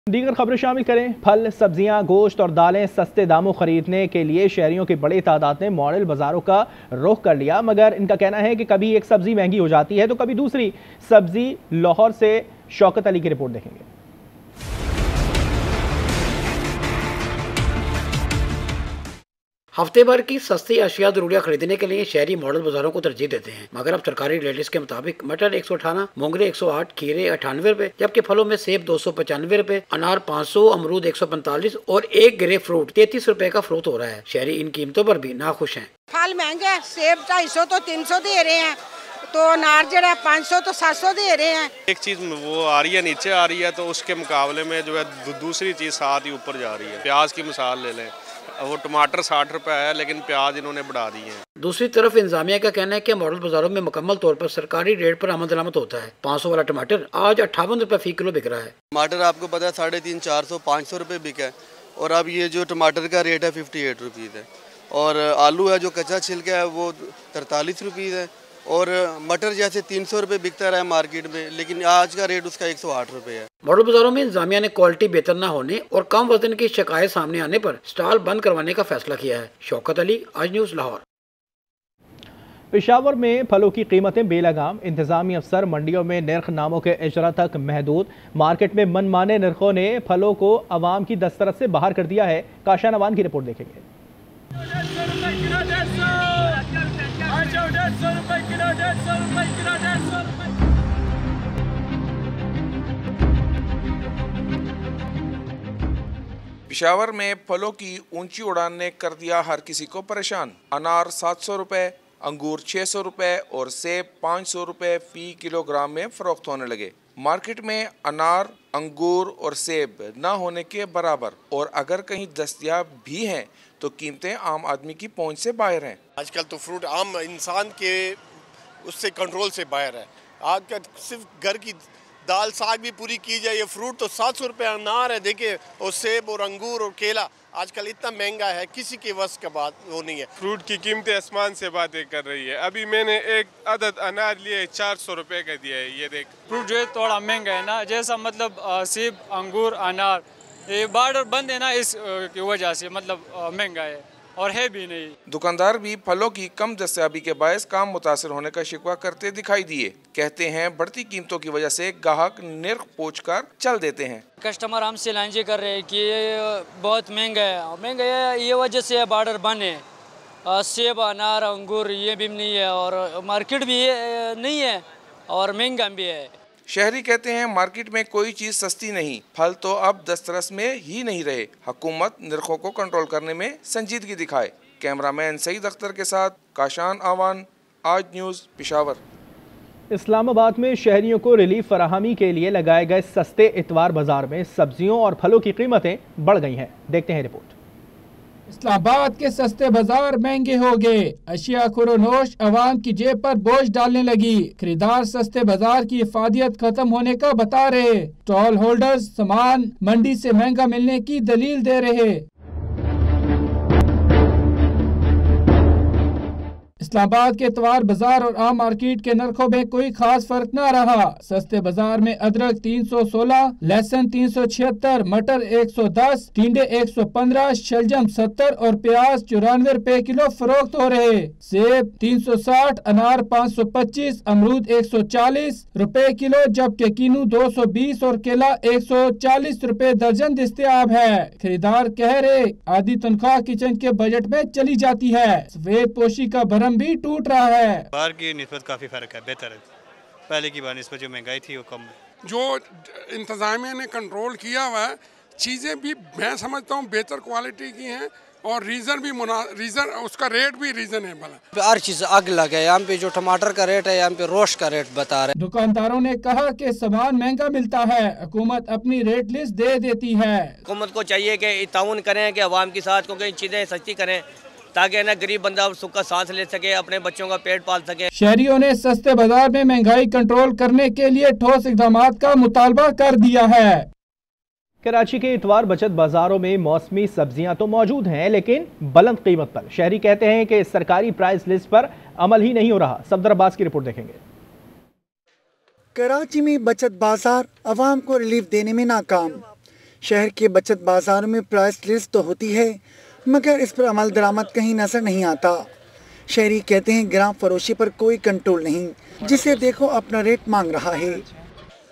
दीगर खबरें शामिल करें। फल, सब्जियां, गोश्त और दालें सस्ते दामों खरीदने के लिए शहरियों की बड़ी तादाद ने मॉडल बाजारों का रुख कर लिया, मगर इनका कहना है कि कभी एक सब्जी महंगी हो जाती है तो कभी दूसरी। सब्जी लाहौर से शौकत अली की रिपोर्ट देखेंगे। हफ्ते भर की सस्ती अशिया ज़रूरिया खरीदने के लिए शहरी मॉडल बाजारों को तरजीह देते हैं, मगर अब सरकारी रेट के मुताबिक मटर 118, मोंगरे 108, खीरे 98 रुपए, जबकि फलों में सेब 295 रुपए, अनार 500, अमरूद 145 और एक ग्रे फ्रूट 33 रुपए का फरोख्त हो रहा है। शहरी इन कीमतों पर भी नाखुश हैं। फल महंगे, सेब 250 तो 300 दे रहे हैं, तो अनार जरा 500 तो 700 दे रहे हैं। एक चीज वो आ रही है नीचे आ रही है, तो उसके मुकाबले में जो है दूसरी चीज साथ ही ऊपर जा रही है। प्याज की मिसाल ले लें, वो टमाटर 60 रुपए है, लेकिन प्याज इन्होंने बढ़ा दी है। दूसरी तरफ इंतजामिया का कहना है कि मॉडल बाजारों में मुकम्मल तौर पर सरकारी रेट पर आमद दरामद होता है। 500 वाला टमाटर आज 58 रुपए फी किलो बिक रहा है। टमाटर आपको पता है 350, 400, 500 रुपए बिका है, और अब ये जो टमाटर का रेट है 58 रुपीज़ है, और आलू है जो कच्चा छिलका है वो 43 रुपीज़ है, और मटर जैसे 300 रुपए बिकता रहा है मार्केट में, लेकिन आज का रेट उसका 108 रुपए है। मॉडल बाजारों में इंतजामिया ने क्वालिटी बेहतर न होने और कम वजन की शिकायत सामने आने पर स्टॉल बंद करवाने का फैसला किया है। शौकत अली, आज न्यूज़, लाहौर। पेशावर में फलों की कीमतें बेलगाम। इंतजामी अफसर मंडियों में नर्ख नामों के इजरा तक महदूद। मार्केट में मनमाने नर्खों ने फलों को अवाम की दस्तरस से बाहर कर दिया है। काशा नवान की रिपोर्ट देखेंगे। पेशावर में फलों की ऊंची उड़ान ने कर दिया हर किसी को परेशान। अनार 700 रुपए, अंगूर 600 रुपए और सेब 500 रुपए फी किलोग्राम में फरोख्त होने लगे। मार्केट में अनार, अंगूर और सेब न होने के बराबर, और अगर कहीं दस्तयाब भी हैं तो कीमतें आम आदमी की पहुंच से बाहर हैं। आजकल तो फ्रूट आम इंसान के उससे कंट्रोल से बाहर है। आज का सिर्फ घर की दाल साग भी पूरी की जाए, ये फ्रूट तो 700 रुपये अनार है, देखिए, और सेब और अंगूर और केला आजकल इतना महंगा है, किसी के वश का बात वो नहीं है। फ्रूट की कीमतें आसमान से बातें कर रही है। अभी मैंने एक अदद अनार लिए 400 रुपए का दिया है। ये देख, फ्रूट जो है थोड़ा महंगा है ना, जैसा मतलब सेब, अंगूर, अनार, ये बॉर्डर बंद है ना, इस की वजह से मतलब महंगा है और है भी नहीं। दुकानदार भी फलों की कम दस्तयाबी के बायस काम मुतासिर होने का शिकवा करते दिखाई दिए। कहते हैं बढ़ती कीमतों की वजह से ग्राहक निर्ख पोंछ कर चल देते हैं। कस्टमर हमसे लांझे कर रहे हैं कि ये बहुत महंगा है, ये वजह से बॉर्डर बंद है। सेब, अनार, अंगूर ये भी नहीं है, और मार्केट भी नहीं है, और महंगा भी है। शहरी कहते हैं मार्केट में कोई चीज सस्ती नहीं। फल तो अब दस्तरस में ही नहीं रहे। हुकूमत निर्खों को कंट्रोल करने में संजीदगी दिखाए। कैमरामैन सईद अख्तर के साथ काशान आवान, आज न्यूज़, पेशावर। इस्लामाबाद में शहरियों को रिलीफ फराहमी के लिए लगाए गए सस्ते इतवार बाजार में सब्जियों और फलों की कीमतें बढ़ गई हैं। देखते हैं रिपोर्ट। इस्लामाबाद के सस्ते बाजार महंगे हो गए। अशिया खुरोनोश अवाम की जेब पर बोझ डालने लगी। खरीदार सस्ते बाजार की इफादियत खत्म होने का बता रहे। स्टॉल होल्डर्स सामान मंडी से महंगा मिलने की दलील दे रहे। इस्लामाबाद के इतवार बाजार और आम मार्केट के नरखों में कोई खास फर्क न रहा। सस्ते बाजार में अदरक 316, लहसुन 376, मटर 110, टिंडे 115, शलजम 70 और प्याज 94 रुपए किलो फरोख्त हो रहे। सेब 360, अनार 525, अमरूद 140 रुपए किलो, जबकि कीनू 220 और केला 140 रुपए दर्जन दस्तयाब है। खरीदार कह रहे आधी तनख्वाह किचन के बजट में चली जाती है। सफेद पोशी का भरम भी टूट रहा है। बाहर की निस्बत काफी फर्क है, बेहतर है। पहले की बार निस्बत जो महंगाई थी वो कम है। जो इंतजामिया ने कंट्रोल किया हुआ है, चीज़ें भी मैं समझता हूँ बेहतर क्वालिटी की हैं, और रीजन उसका रेट भी रीजनेबल है। हर चीज आग लगे। यहाँ पे जो टमाटर का रेट है, यहाँ पे रोस्ट का रेट बता रहे। दुकानदारों ने कहा कि सामान महंगा मिलता है, हुकूमत अपनी रेट लिस्ट दे देती है। हुकूमत को चाहिए कि ताउन करें कि अवाम के साथ, क्योंकि चीजें सस्ती करें ताकि ना गरीब बंदा सुखा सांस ले सके, अपने बच्चों का पेट पाल सके। शहरियों ने सस्ते बाजार में महंगाई कंट्रोल करने के लिए ठोस इक़दाम का मुतालबा कर दिया है। कराची के इतवार बचत बाजारों में मौसमी सब्जियां तो मौजूद हैं, लेकिन बुलंद कीमत पर। शहरी कहते हैं कि सरकारी प्राइस लिस्ट पर अमल ही नहीं हो रहा। सफदर अब्बास की रिपोर्ट देखेंगे। कराची में बचत बाजार अवाम को रिलीफ देने में नाकाम। शहर के बचत बाजारों में प्राइस लिस्ट तो होती है, मगर इस पर अमल दरामद कहीं नजर नहीं आता। शहरी कहते हैं ग्राम फरोशी पर कोई कंट्रोल नहीं, जिसे देखो अपना रेट मांग रहा है।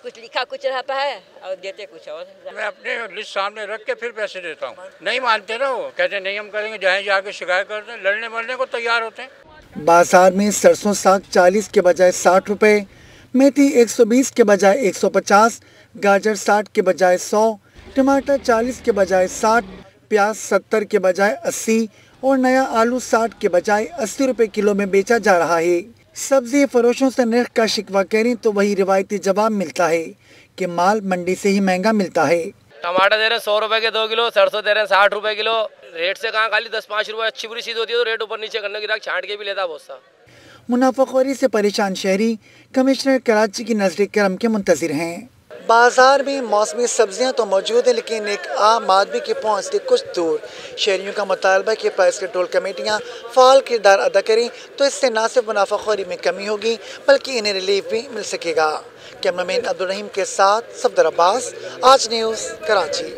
कुछ लिखा कुछ रहता है और देते कुछ और। मैं अपने लिस्ट सामने रख के फिर पैसे देता हूँ। नहीं मानते ना, वो कहते नहीं हम करेंगे, जहाँ जाके शिकायत करते हैं, लड़ने मरने को तैयार होते हैं। बाजार में सरसों साग 40 के बजाय 60 रुपए, मेथी 120 के बजाय 150, गाजर 60 के बजाय 100, टमाटर 40 के बजाय 60, प्याज 70 के बजाय 80 और नया आलू 60 के बजाय 80 रुपए किलो में बेचा जा रहा है। सब्जी फरोशों से नर्ख का शिकवा करें तो वही रिवायती जवाब मिलता है कि माल मंडी से ही महंगा मिलता है। टमाटर दे रहे हैं 100 रुपए के 2 किलो, सरसों दे रहे हैं 60 रुपए किलो। रेट से कहाँ, खाली 10-5 रुपए अच्छी बुरी चीज होती है तो रेट ऊपर नीचे करने, गिराक छांट के भी लेता बहुत सा। मुनाफाखोरी से परेशान शहरी कमिश्नर कराची की नजर करम के मुंतजिर हैं। बाजार में मौसमी सब्जियां तो मौजूद हैं, लेकिन एक आम आदमी की पहुंच से कुछ दूर। शहरियों का मुतालबा कि प्राइस कंट्रोल कमेटियां फाल किरदार अदा करें तो इससे न सिर्फ मुनाफाखोरी में कमी होगी बल्कि इन्हें रिलीफ भी मिल सकेगा। कैमरामैन अब्दुल रहीम के साथ सफदर अब्बास, आज न्यूज़, कराची।